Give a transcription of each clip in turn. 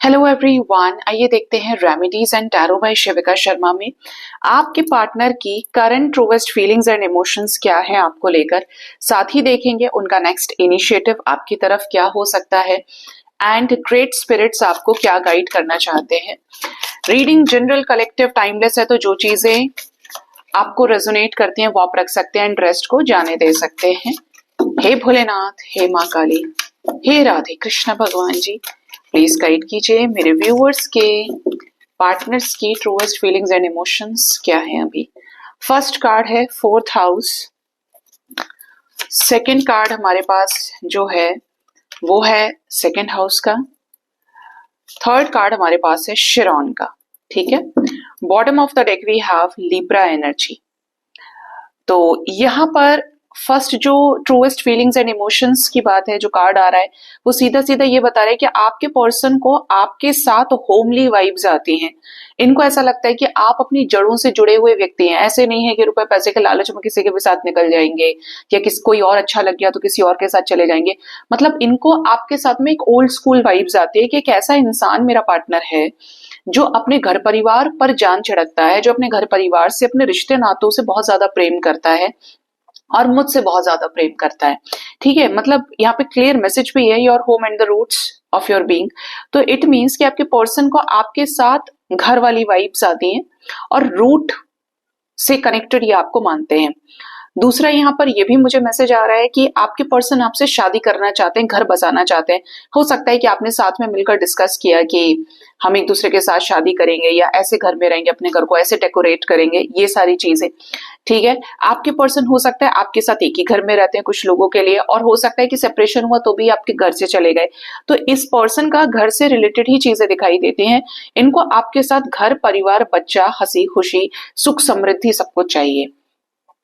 Hello everyone, आइए देखते हैं रेमेडीज एंड टैरो बाय शिविका शर्मा में आपके पार्टनर की current truest feelings and emotions क्या है आपको लेकर। साथ ही देखेंगे उनका नेक्स्ट इनिशिएटिव आपकी तरफ क्या हो सकता है एंड ग्रेट स्पिरिट्स आपको क्या गाइड करना चाहते हैं। रीडिंग जनरल, कलेक्टिव, टाइमलेस है, तो जो चीजें आपको रेजोनेट करती हैं वो आप रख सकते हैं एंड रेस्ट को जाने दे सकते हैं। हे भोलेनाथ, हे माँ काली, हे राधे कृष्ण भगवान जी, प्लीज गाइड कीजिए मेरे व्यूअर्स के पार्टनर्स की ट्रूएस्ट फीलिंग्स एंड इमोशंस क्या है अभी। फर्स्ट कार्ड है फोर्थ हाउस। सेकंड कार्ड हमारे पास जो है वो है सेकंड हाउस का। थर्ड कार्ड हमारे पास है शिरोन का। ठीक है, bottom of the deck we have Libra energy. तो यहाँ पर फर्स्ट जो ट्रूएस्ट फीलिंग्स एंड इमोशंस की बात है, जो कार्ड आ रहा है वो सीधा सीधा ये बता रहा है कि आपके पर्सन को आपके साथ होमली वाइब्स आती हैं। इनको ऐसा लगता है कि आप अपनी जड़ों से जुड़े हुए व्यक्ति हैं। ऐसे नहीं है कि रुपए पैसे के लालच में किसी के भी साथ निकल जाएंगे या किसी कोई और अच्छा लग गया तो किसी और के साथ चले जाएंगे। मतलब इनको आपके साथ में एक ओल्ड स्कूल वाइब्स आती है कि एक ऐसा इंसान मेरा पार्टनर है जो अपने घर परिवार पर जान छिड़कता है, जो अपने घर परिवार से, अपने रिश्ते नातों से बहुत ज्यादा प्रेम करता है और मुझसे बहुत ज्यादा प्रेम करता है। ठीक है, मतलब यहाँ पे क्लियर मैसेज भी है, your home and the roots of your being. तो इट मीन्स कि आपके पर्सन को आपके साथ घर वाली वाइब्स आती हैं और रूट से कनेक्टेड ये आपको मानते हैं। दूसरा यहाँ पर ये भी मुझे मैसेज आ रहा है कि आपके पर्सन आपसे शादी करना चाहते हैं, घर बसाना चाहते हैं। हो सकता है कि आपने साथ में मिलकर डिस्कस किया कि हम एक दूसरे के साथ शादी करेंगे या ऐसे घर में रहेंगे, अपने घर को ऐसे डेकोरेट करेंगे, ये सारी चीजें। ठीक है, आपके पर्सन हो सकता है आपके साथ एक ही घर में रहते हैं कुछ लोगों के लिए, और हो सकता है कि सेपरेशन हुआ तो भी आपके घर से चले गए। तो इस पर्सन का घर से रिलेटेड ही चीजें दिखाई देती हैं। इनको आपके साथ घर, परिवार, बच्चा, हंसी खुशी, सुख समृद्धि सब कुछ चाहिए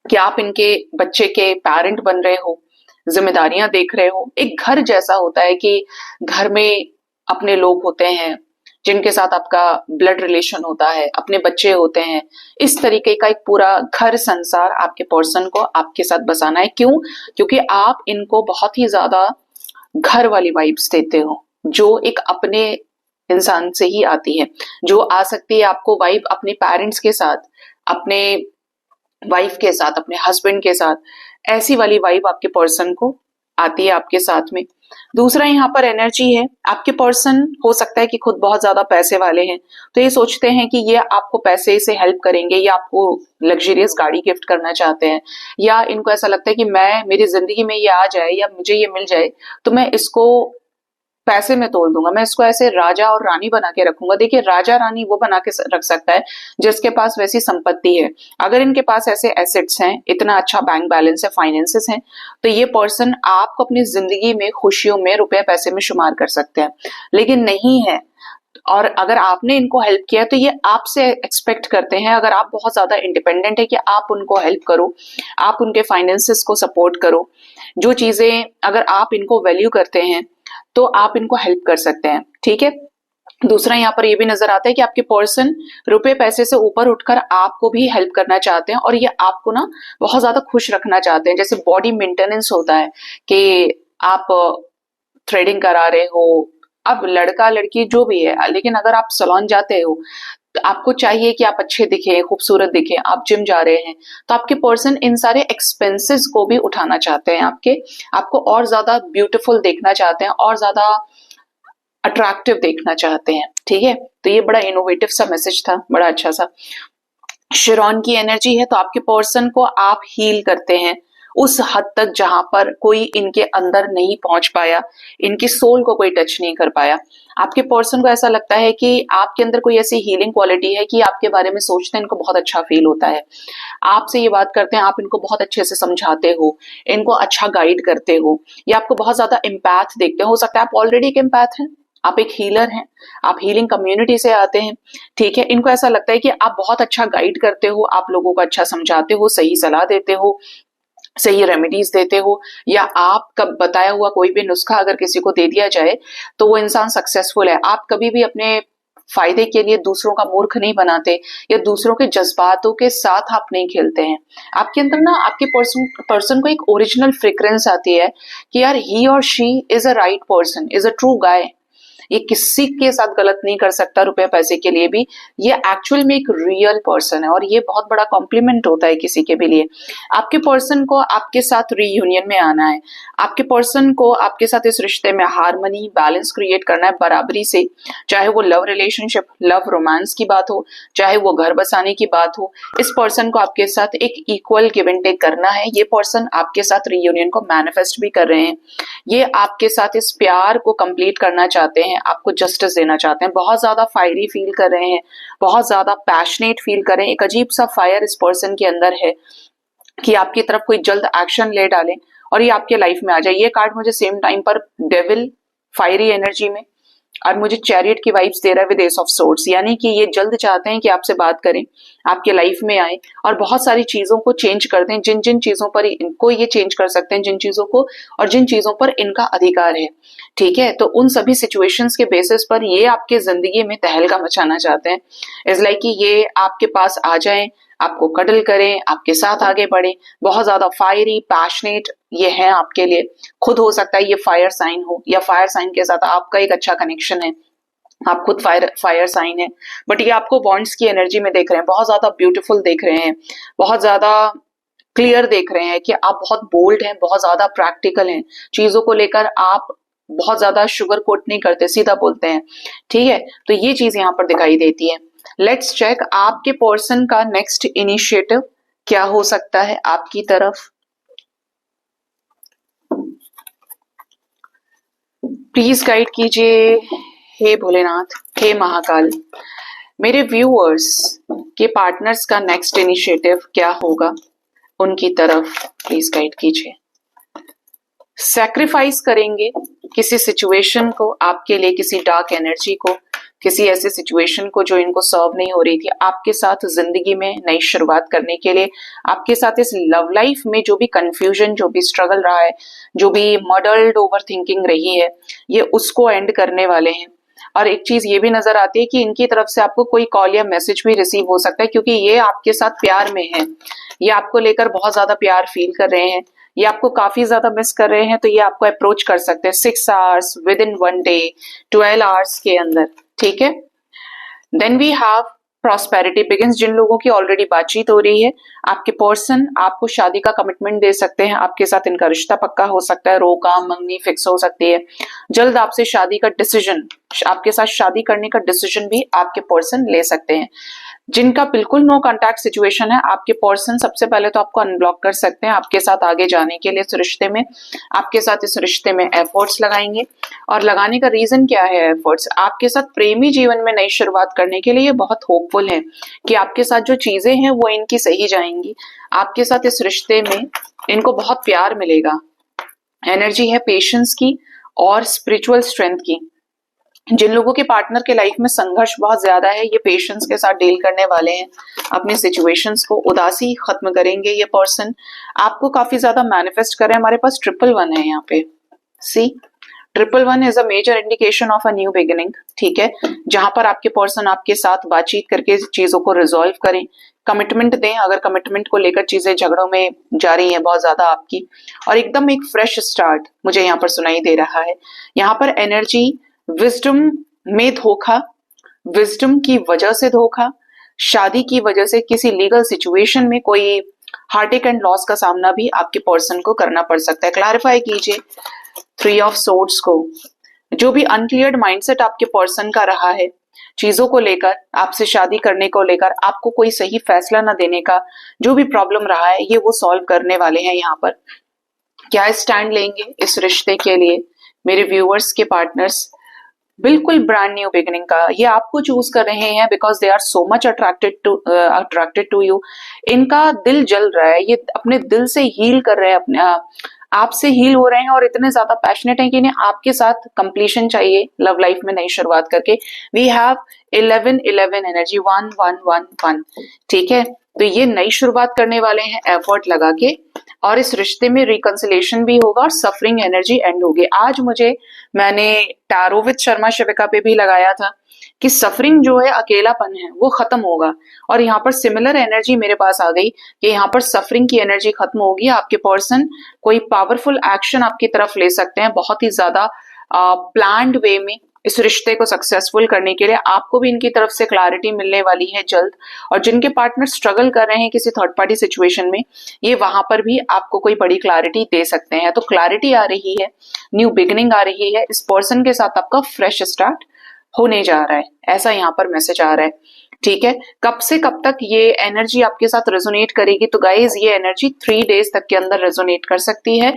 कि आप इनके बच्चे के पेरेंट बन रहे हो, जिम्मेदारियां देख रहे हो। एक घर जैसा होता है कि घर में अपने लोग होते हैं जिनके साथ आपका ब्लड रिलेशन होता है, अपने बच्चे होते हैं। इस तरीके का एक पूरा घर संसार आपके पर्सन को आपके साथ बसाना है। क्यों? क्योंकि आप इनको बहुत ही ज्यादा घर वाली वाइब्स देते हो, जो एक अपने इंसान से ही आती है। जो आ सकती है आपको वाइब अपने पेरेंट्स के साथ, अपने वाइफ के साथ, अपने हस्बैंड के साथ, ऐसी वाली वाइब आपके पर्सन को आती है आपके साथ में। दूसरा यहाँ पर एनर्जी है, आपके पर्सन हो सकता है कि खुद बहुत ज्यादा पैसे वाले हैं, तो ये सोचते हैं कि ये आपको पैसे से हेल्प करेंगे या आपको लग्जरियस गाड़ी गिफ्ट करना चाहते हैं, या इनको ऐसा लगता है कि मेरी जिंदगी में ये आ जाए या मुझे ये मिल जाए तो मैं इसको पैसे में तोल दूंगा, मैं इसको ऐसे राजा और रानी बना के रखूंगा। देखिए, राजा रानी वो बना के रख सकता है जिसके पास वैसी संपत्ति है। अगर इनके पास ऐसे एसेट्स हैं, इतना अच्छा बैंक बैलेंस है, फाइनेंसेस हैं, तो ये पर्सन आपको अपनी जिंदगी में खुशियों में, रुपए पैसे में शुमार कर सकते हैं। लेकिन नहीं है, और अगर आपने इनको हेल्प किया तो ये आपसे एक्सपेक्ट करते हैं, अगर आप बहुत ज्यादा इंडिपेंडेंट है, कि आप उनको हेल्प करो, आप उनके फाइनेंसेस को सपोर्ट करो। जो चीजें अगर आप इनको वैल्यू करते हैं तो आप इनको हेल्प कर सकते हैं। ठीक है, दूसरा यहाँ पर ये भी नजर आता है कि आपके पर्सन रुपए पैसे से ऊपर उठकर आपको भी हेल्प करना चाहते हैं, और ये आपको ना बहुत ज्यादा खुश रखना चाहते हैं। जैसे बॉडी मेंटेनेंस होता है कि आप थ्रेडिंग करा रहे हो, अब लड़का लड़की जो भी है, लेकिन अगर आप सैलून जाते हो तो आपको चाहिए कि आप अच्छे दिखें, खूबसूरत दिखें। आप जिम जा रहे हैं तो आपके पर्सन इन सारे एक्सपेंसेस को भी उठाना चाहते हैं, आपको और ज्यादा ब्यूटीफुल देखना चाहते हैं, और ज्यादा अट्रैक्टिव देखना चाहते हैं। ठीक है, तो ये बड़ा इनोवेटिव सा मैसेज था, बड़ा अच्छा सा। शिरोन की एनर्जी है, तो आपके पर्सन को आप हील करते हैं उस हद तक जहां पर कोई इनके अंदर नहीं पहुंच पाया, इनकी सोल को कोई टच नहीं कर पाया। आपके पर्सन को ऐसा लगता है कि आपके अंदर कोई ऐसी हीलिंग क्वालिटी है कि आपके बारे में सोचते हैं इनको बहुत अच्छा फील होता है। आपसे ये बात करते हैं, आप इनको बहुत अच्छे से समझाते हो, इनको अच्छा गाइड करते हो, या आपको बहुत ज्यादा एम्पैथ देखते हो सकता है आप ऑलरेडी एक एम्पैथ हैं, आप एक हीलर हैं, आप हीलिंग कम्युनिटी से आते हैं। ठीक है, इनको ऐसा लगता है कि आप बहुत अच्छा गाइड करते हो, आप लोगों को अच्छा समझाते हो, सही सलाह देते हो, सही रेमेडीज देते हो, या आपका बताया हुआ कोई भी नुस्खा अगर किसी को दे दिया जाए तो वो इंसान सक्सेसफुल है। आप कभी भी अपने फायदे के लिए दूसरों का मूर्ख नहीं बनाते, या दूसरों के जज्बातों के साथ आप नहीं खेलते हैं। आपके अंदर ना आपके पर्सन को एक ओरिजिनल फ्रिक्वेंस आती है कि यार ही और she is a right person, is a true guy, ये किसी के साथ गलत नहीं कर सकता रुपए पैसे के लिए भी। ये एक्चुअल में एक रियल पर्सन है और ये बहुत बड़ा कॉम्प्लीमेंट होता है किसी के भी लिए। आपके पर्सन को आपके साथ रीयूनियन में आना है, आपके पर्सन को आपके साथ इस रिश्ते में हार्मनी बैलेंस क्रिएट करना है बराबरी से, चाहे वो लव रिलेशनशिप लव रोमांस की बात हो, चाहे वो घर बसाने की बात हो। इस पर्सन को आपके साथ एक इक्वल गिव एंड टेक करना है। ये पर्सन आपके साथ रीयूनियन को मैनिफेस्ट भी कर रहे हैं। ये आपके साथ इस प्यार को कंप्लीट करना चाहते हैं, आपको जस्टिस देना चाहते हैं, बहुत ज्यादा फायरी फील कर रहे हैं, बहुत ज्यादा पैशनेट फील कर रहे हैं। एक अजीब सा फायर इस पर्सन के अंदर है कि आपकी तरफ कोई जल्द एक्शन ले डालें और ये आपके लाइफ में आ जाए। ये कार्ड मुझे सेम टाइम पर डेविल फायरी एनर्जी में और मुझे चैरियट की वाइब्स दे रहा है विद एस ऑफ सोर्ड्स, यानी कि ये जल्द चाहते हैं कि आपसे बात करें, आपके लाइफ में आए और बहुत सारी चीजों को चेंज कर दें। जिन जिन चीजों पर इनको ये चेंज कर सकते हैं, जिन चीजों को और जिन चीजों पर इनका अधिकार है, ठीक है, तो उन सभी सिचुएशंस के बेसिस पर ये आपके जिंदगी में तहलका मचाना चाहते हैं। इज लाइक कि ये आपके पास आ जाएं, आपको कडल करें, आपके साथ आगे बढ़े, बहुत ज्यादा फायरी पैशनेट ये है आपके लिए। खुद हो सकता है ये फायर साइन हो या फायर साइन के साथ आपका एक अच्छा कनेक्शन है, आप खुद फायर साइन है, बट ये आपको बॉन्ड्स की एनर्जी में देख रहे हैं, बहुत ज्यादा ब्यूटीफुल देख रहे हैं, बहुत ज्यादा क्लियर देख रहे हैं कि आप बहुत बोल्ड हैं, बहुत ज्यादा प्रैक्टिकल हैं, चीजों को लेकर आप बहुत ज्यादा शुगर कोट नहीं करते, सीधा बोलते हैं, ठीक है। तो ये चीज यहाँ पर दिखाई देती है। लेट्स चेक आपके पर्सन का नेक्स्ट इनिशिएटिव क्या हो सकता है आपकी तरफ। प्लीज गाइड कीजिए हे भोलेनाथ, हे महाकाल। मेरे व्यूअर्स के पार्टनर्स का नेक्स्ट इनिशिएटिव क्या होगा उनकी तरफ, प्लीज गाइड कीजिए। सैक्रिफाइस करेंगे किसी सिचुएशन को आपके लिए, किसी डार्क एनर्जी को, किसी ऐसे सिचुएशन को जो इनको सर्व नहीं हो रही थी, आपके साथ जिंदगी में नई शुरुआत करने के लिए, आपके साथ इस लव लाइफ में जो भी कंफ्यूजन, जो भी स्ट्रगल रहा है, जो भी मडल्ड ओवर थिंकिंग रही है, ये उसको एंड करने वाले हैं। और एक चीज ये भी नजर आती है कि इनकी तरफ से आपको कोई कॉल या मैसेज भी रिसीव हो सकता है, क्योंकि ये आपके साथ प्यार में है, ये आपको लेकर बहुत ज्यादा प्यार फील कर रहे हैं, ये आपको काफी ज्यादा मिस कर रहे हैं, तो ये आपको अप्रोच कर सकते हैं 6 आवर्स विद इन 1 डे, 12 आवर्स के अंदर, ठीक है। Then we have prosperity begins. जिन लोगों की ऑलरेडी बातचीत हो रही है, आपके पर्सन आपको शादी का कमिटमेंट दे सकते हैं, आपके साथ इनका रिश्ता पक्का हो सकता है, रोका मंगनी फिक्स हो सकती है, जल्द आपसे शादी का डिसीजन, आपके साथ शादी करने का डिसीजन भी आपके पर्सन ले सकते हैं। जिनका बिल्कुल नो कांटेक्ट सिचुएशन है, आपके पर्सन सबसे पहले तो आपको अनब्लॉक कर सकते हैं, आपके साथ आगे जाने के लिए इस रिश्ते में, आपके साथ इस रिश्ते में एफर्ट्स लगाएंगे। और लगाने का रीजन क्या है एफर्ट्स, आपके साथ प्रेमी जीवन में नई शुरुआत करने के लिए बहुत होपफुल है कि आपके साथ जो चीजें हैं वो इनकी सही जाएंगी, आपके साथ इस रिश्ते में इनको बहुत प्यार मिलेगा। एनर्जी है पेशेंस की और स्पिरिचुअल स्ट्रेंथ की। जिन लोगों के पार्टनर के लाइफ में संघर्ष बहुत ज्यादा है, ये पेशेंस के साथ डील करने वाले हैं अपनी सिचुएशंस को, उदासी खत्म करेंगे ये पर्सन, आपको काफी ज्यादा मैनिफेस्ट कर रहे हैं। हमारे पास 111 है यहाँ पे, see 111 is a major indication of a new beginning, ठीक है, जहां पर आपके पर्सन आपके साथ बातचीत करके चीजों को रिजॉल्व करें, कमिटमेंट दें अगर कमिटमेंट को लेकर चीजें झगड़ों में जा रही हैं बहुत ज्यादा आपकी, और एकदम एक फ्रेश स्टार्ट मुझे यहाँ पर सुनाई दे रहा है। यहाँ पर एनर्जी विजडम में धोखा, विजडम की वजह से धोखा, शादी की वजह से किसी लीगल सिचुएशन में कोई हार्टेक एंड लॉस का सामना भी आपके पर्सन को करना पड़ सकता है। क्लैरिफाई कीजिए 3 ऑफ सोर्ड्स को। जो भी अनक्लियर्ड माइंडसेट आपके पर्सन का रहा है चीजों को लेकर, आपसे शादी करने को लेकर, आपको कोई सही फैसला ना देने का जो भी प्रॉब्लम रहा है, ये वो सॉल्व करने वाले हैं। यहाँ पर क्या स्टैंड लेंगे इस रिश्ते के लिए मेरे व्यूअर्स के पार्टनर्स, बिल्कुल ब्रांड न्यू बिगिनिंग का। ये आपको चूज कर रहे हैं because they are so much attracted to you. इनका दिल जल रहा है, ये अपने दिल से हील कर रहे हैं, अपने आपसे हील हो रहे हैं और इतने ज्यादा पैशनेट हैं कि इन्हें आपके साथ कंप्लीशन चाहिए लव लाइफ में नई शुरुआत करके। वी हैव 11-11 एनर्जी 1-1-1-1, ठीक है। तो ये नई शुरुआत करने वाले हैं एफर्ट लगा के, और इस रिश्ते में रिकंसिलेशन भी होगा और सफरिंग एनर्जी एंड होगी। आज मैंने टैरो विद शर्मा शिविका पे भी लगाया था कि सफरिंग जो है, अकेलापन है, वो खत्म होगा। और यहाँ पर सिमिलर एनर्जी मेरे पास आ गई कि यहाँ पर सफरिंग की एनर्जी खत्म होगी। आपके पर्सन कोई पावरफुल एक्शन आपकी तरफ ले सकते हैं, बहुत ही ज्यादा प्लान्ड वे में इस रिश्ते को सक्सेसफुल करने के लिए आपको भी इनकी तरफ से क्लैरिटी मिलने वाली है जल्द। और जिनके पार्टनर स्ट्रगल कर रहे हैं किसी थर्ड पार्टी सिचुएशन में, ये वहां पर भी आपको कोई बड़ी क्लैरिटी दे सकते हैं। तो क्लैरिटी आ रही है, न्यू बिगिनिंग आ रही है, इस पर्सन के साथ आपका फ्रेश स्टार्ट होने जा रहा है, ऐसा यहाँ पर मैसेज आ रहा है। ठीक है, कब से कब तक ये एनर्जी आपके साथ रेजोनेट करेगी? तो गाइज ये एनर्जी 3 डेज तक के अंदर रेजोनेट कर सकती है,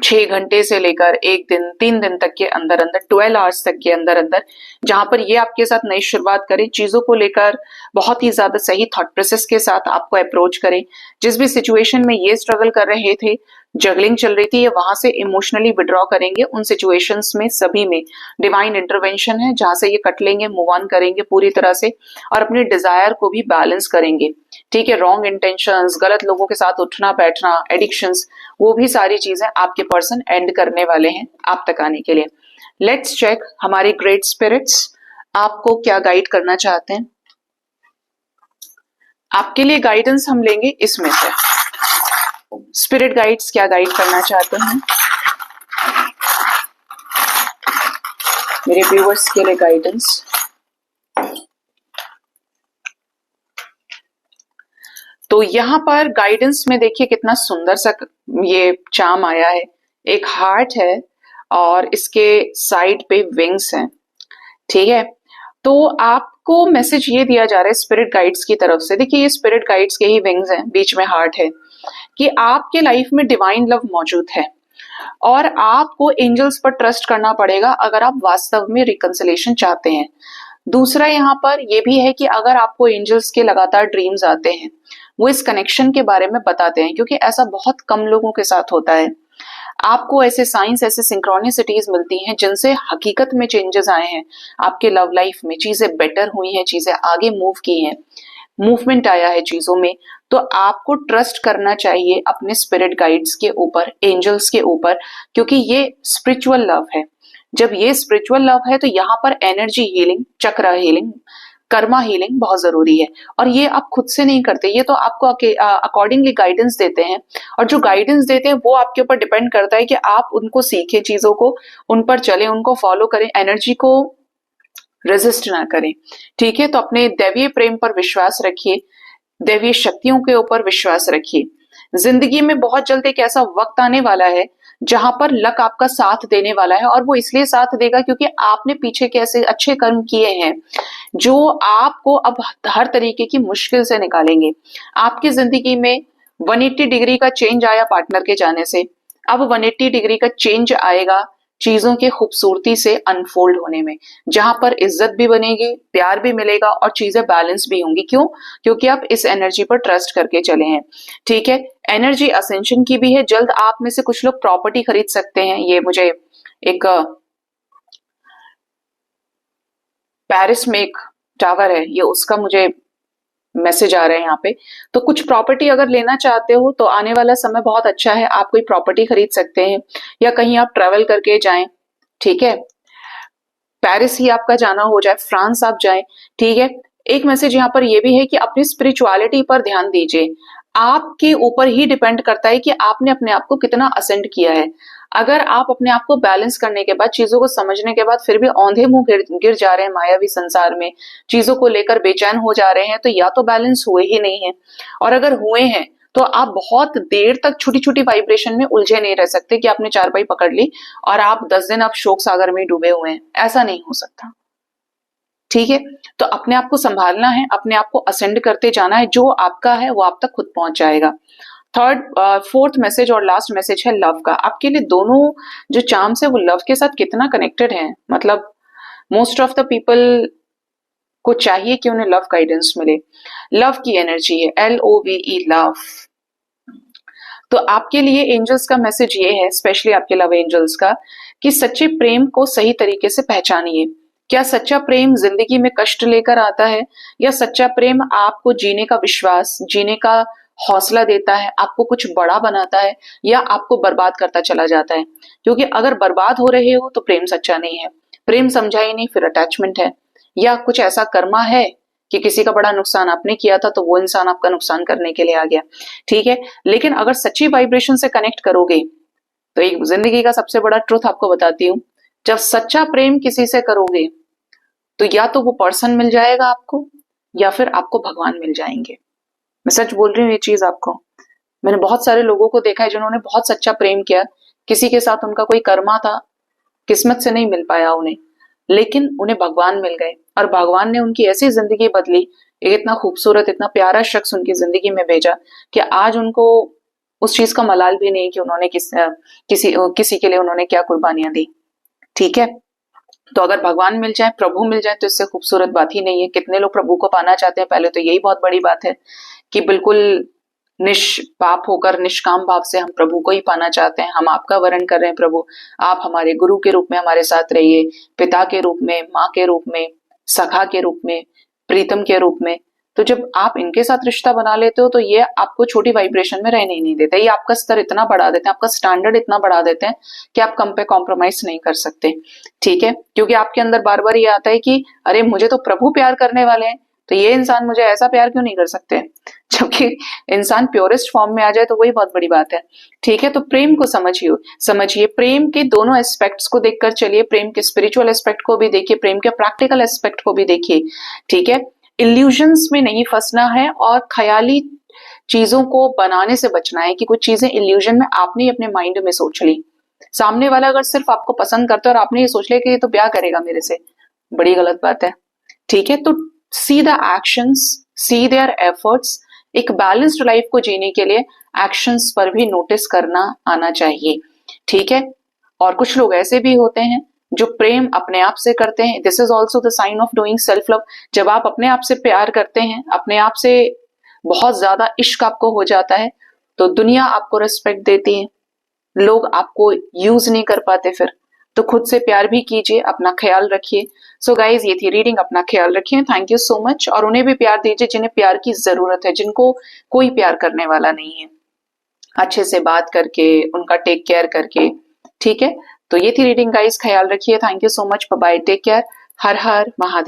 6 घंटे से लेकर 1 दिन 3 दिन तक के अंदर अंदर, 12 आवर्स तक के अंदर अंदर, जहां पर ये आपके साथ नई शुरुआत करें, चीजों को लेकर बहुत ही ज्यादा सही थॉट प्रोसेस के साथ आपको अप्रोच करें। जिस भी सिचुएशन में ये स्ट्रगल कर रहे थे, जगलिंग चल रही थी, ये वहां से इमोशनली विड्रॉ करेंगे। उन सिचुएशंस में सभी में डिवाइन इंटरवेंशन है, जहां से ये कट लेंगे, मूव ऑन करेंगे पूरी तरह से और अपने डिजायर को भी बैलेंस करेंगे। ठीक है, रॉन्ग इंटेंशंस, गलत लोगों के साथ उठना बैठना, एडिक्शंस, वो भी सारी चीजें आपके पर्सन एंड करने वाले हैं आप तक आने के लिए। लेट्स चेक हमारे ग्रेट स्पिरिट्स आपको क्या गाइड करना चाहते हैं। आपके लिए गाइडेंस हम लेंगे इसमें से, स्पिरिट गाइड्स क्या गाइड करना चाहते हैं मेरे व्यूअर्स के लिए गाइडेंस। तो यहां पर गाइडेंस में देखिए कितना सुंदर सा ये चार्म आया है, एक हार्ट है और इसके साइड पे विंग्स हैं। ठीक है, तो आपको मैसेज ये दिया जा रहा है स्पिरिट गाइड्स की तरफ से, देखिए ये स्पिरिट गाइड्स के ही विंग्स हैं, बीच में हार्ट है, कि आपके लाइफ में डिवाइन लव मौजूद है और आपको एंजल्स पर ट्रस्ट करना पड़ेगा अगर आप वास्तव में रिकंसिलेशन चाहते हैं। दूसरा यहाँ पर यह भी है कि अगर आपको एंजल्स के लगातार ड्रीम्स आते हैं, वो इस कनेक्शन के बारे में बताते हैं, क्योंकि ऐसा बहुत कम लोगों के साथ होता है। आपको ऐसे साइंस, ऐसे सिंक्रोनिसिटीज मिलती हैं जिनसे हकीकत में चेंजेस आए हैं आपके लव लाइफ में, चीजें बेटर हुई हैं, चीजें आगे मूव की हैं, मूवमेंट आया है चीजों में। तो आपको ट्रस्ट करना चाहिए अपने स्पिरिट गाइड्स के ऊपर, एंजल्स के ऊपर, क्योंकि ये स्पिरिचुअल लव है। जब ये स्पिरिचुअल लव है तो यहाँ पर एनर्जी हीलिंग, चक्र हीलिंग, कर्मा हीलिंग बहुत जरूरी है। और ये आप खुद से नहीं करते, ये तो आपको अकॉर्डिंगली गाइडेंस देते हैं, और जो गाइडेंस देते हैं वो आपके ऊपर डिपेंड करता है कि आप उनको सीखें, चीजों को उन पर चलें, उनको फॉलो करें, एनर्जी को रेजिस्ट ना करें। ठीक है, तो अपने दैवीय प्रेम पर विश्वास रखिए, दैवीय शक्तियों के ऊपर विश्वास रखिए। जिंदगी में बहुत जल्द एक ऐसा वक्त आने वाला है जहां पर लक आपका साथ देने वाला है, और वो इसलिए साथ देगा क्योंकि आपने पीछे के ऐसे अच्छे कर्म किए हैं जो आपको अब हर तरीके की मुश्किल से निकालेंगे। आपकी जिंदगी में 180 डिग्री का चेंज आया पार्टनर के जाने से, अब 180 डिग्री का चेंज आएगा चीजों के खूबसूरती से अनफोल्ड होने में, जहां पर इज्जत भी बनेगी, प्यार भी मिलेगा और चीजें बैलेंस भी होंगी। क्यों? क्योंकि आप इस एनर्जी पर ट्रस्ट करके चले हैं। ठीक है, एनर्जी असेंशन की भी है, जल्द आप में से कुछ लोग प्रॉपर्टी खरीद सकते हैं। ये मुझे एक पेरिस में एक टावर है, ये उसका मुझे मैसेज आ रहा है यहाँ पे। तो कुछ प्रॉपर्टी अगर लेना चाहते हो तो आने वाला समय बहुत अच्छा है, आप कोई प्रॉपर्टी खरीद सकते हैं या कहीं आप ट्रेवल करके जाएं। ठीक है, पेरिस ही आपका जाना हो जाए, फ्रांस आप जाएं। ठीक है, एक मैसेज यहाँ पर यह भी है कि अपनी स्पिरिचुअलिटी पर ध्यान दीजिए। आपके ऊपर ही डिपेंड करता है कि आपने अपने आप को कितना असेंड किया है। अगर आप अपने आप को बैलेंस करने के बाद, चीजों को समझने के बाद फिर भी औंधे मुंह गिर जा रहे हैं मायावी संसार में, चीजों को लेकर बेचैन हो जा रहे हैं, तो या तो बैलेंस हुए ही नहीं है, और अगर हुए हैं तो आप बहुत देर तक छोटी छोटी वाइब्रेशन में उलझे नहीं रह सकते कि आपने चारपाई पकड़ ली और आप 10 दिन आप शोक सागर में डूबे हुए हैं, ऐसा नहीं हो सकता। ठीक है, तो अपने आप को संभालना है, अपने आप को असेंड करते जाना है, जो आपका है वो आप तक खुद पहुंच जाएगा। फोर्थ मैसेज और लास्ट मैसेज है लव का। आपके लिए दोनों जो चार्म्स है वो लव के साथ कितना कनेक्टेड है, मतलब मोस्ट ऑफ द पीपल को चाहिए कि उन्हें लव गाइडेंस मिले। लव की एनर्जी है, LOVE, लव। तो आपके लिए एंजल्स का मैसेज ये है, स्पेशली आपके लव एंजल्स का, कि सच्चे प्रेम को सही तरीके से पहचानिए। क्या सच्चा प्रेम जिंदगी में कष्ट लेकर आता है, या सच्चा प्रेम आपको जीने का विश्वास, जीने का हौसला देता है, आपको कुछ बड़ा बनाता है, या आपको बर्बाद करता चला जाता है? क्योंकि अगर बर्बाद हो रहे हो तो प्रेम सच्चा नहीं है, प्रेम समझा ही नहीं, फिर अटैचमेंट है, या कुछ ऐसा कर्मा है कि किसी का बड़ा नुकसान आपने किया था तो वो इंसान आपका नुकसान करने के लिए आ गया। ठीक है, लेकिन अगर सच्ची वाइब्रेशन से कनेक्ट करोगे तो एक जिंदगी का सबसे बड़ा ट्रुथ आपको बताती हूँ, जब सच्चा प्रेम किसी से करोगे तो या तो वो पर्सन मिल जाएगा आपको या फिर आपको भगवान मिल जाएंगे। मैं सच बोल रही हूँ ये चीज आपको। मैंने बहुत सारे लोगों को देखा है जिन्होंने बहुत सच्चा प्रेम किया, किसी के साथ उनका कोई कर्मा था, किस्मत से नहीं मिल पाया उन्हें, लेकिन उन्हें भगवान मिल गए और भगवान ने उनकी ऐसी जिंदगी बदली, एक इतना खूबसूरत इतना प्यारा शख्स उनकी जिंदगी में भेजा कि आज उनको उस चीज का मलाल भी नहीं कि उन्होंने किसी के लिए उन्होंने क्या कुर्बानियां दी। ठीक है, तो अगर भगवान मिल जाए, प्रभु मिल जाए, तो इससे खूबसूरत बात ही नहीं है। कितने लोग प्रभु को पाना चाहते हैं, पहले तो यही बहुत बड़ी बात है कि बिल्कुल निष्पाप होकर निष्काम भाव से हम प्रभु को ही पाना चाहते हैं। हम आपका वरण कर रहे हैं प्रभु, आप हमारे गुरु के रूप में हमारे साथ रहिए, पिता के रूप में, माँ के रूप में, सखा के रूप में, प्रीतम के रूप में। तो जब आप इनके साथ रिश्ता बना लेते हो तो ये आपको छोटी वाइब्रेशन में रहने ही नहीं देते, ये आपका स्तर इतना बढ़ा देते हैं, आपका स्टैंडर्ड इतना बढ़ा देते हैं कि आप कम पे कॉम्प्रोमाइज नहीं कर सकते। ठीक है, क्योंकि आपके अंदर बार बार ये आता है कि अरे मुझे तो प्रभु प्यार करने वाले हैं, तो ये इंसान मुझे ऐसा प्यार क्यों नहीं कर सकते। जबकि इंसान प्योरेस्ट फॉर्म में आ जाए तो वही बहुत बड़ी बात है। ठीक है, तो प्रेम को समझिए, प्रेम के दोनों एस्पेक्ट्स को देखकर चलिए, प्रेम के स्पिरिचुअल एस्पेक्ट को भी देखिए, प्रेम के प्रैक्टिकल एस्पेक्ट को भी देखिए। ठीक है, इल्यूजन्स में नहीं फंसना है और ख्याली चीजों को बनाने से बचना है कि कुछ चीजें इल्यूजन में आपने ही अपने माइंड में सोच ली। सामने वाला अगर सिर्फ आपको पसंद करता है और आपने ये सोच लिया कि ये तो ब्याह करेगा मेरे से, बड़ी गलत बात है। ठीक है, तो see the actions, see their efforts. एक बैलेंस्ड लाइफ को जीने के लिए एक्शंस पर भी नोटिस करना आना चाहिए। ठीक है, और कुछ लोग ऐसे भी होते हैं जो प्रेम अपने आप से करते हैं। This is also the sign of doing self love. जब आप अपने आप से प्यार करते हैं, अपने आप से बहुत ज्यादा इश्क आपको हो जाता है, तो दुनिया आपको रिस्पेक्ट देती है, लोग आपको यूज नहीं कर पाते फिर। तो खुद से प्यार भी कीजिए, अपना ख्याल रखिए। सो गाइज, ये थी रीडिंग, अपना ख्याल रखिए। Thank you so much. और उन्हें भी प्यार दीजिए जिन्हें प्यार की जरूरत है, जिनको कोई प्यार करने वाला नहीं है, अच्छे से बात करके, उनका टेक केयर करके। ठीक है, तो ये थी रीडिंग गाइस, ख्याल रखिए। Thank you so much, bye bye, take care, Har Har Mahadev.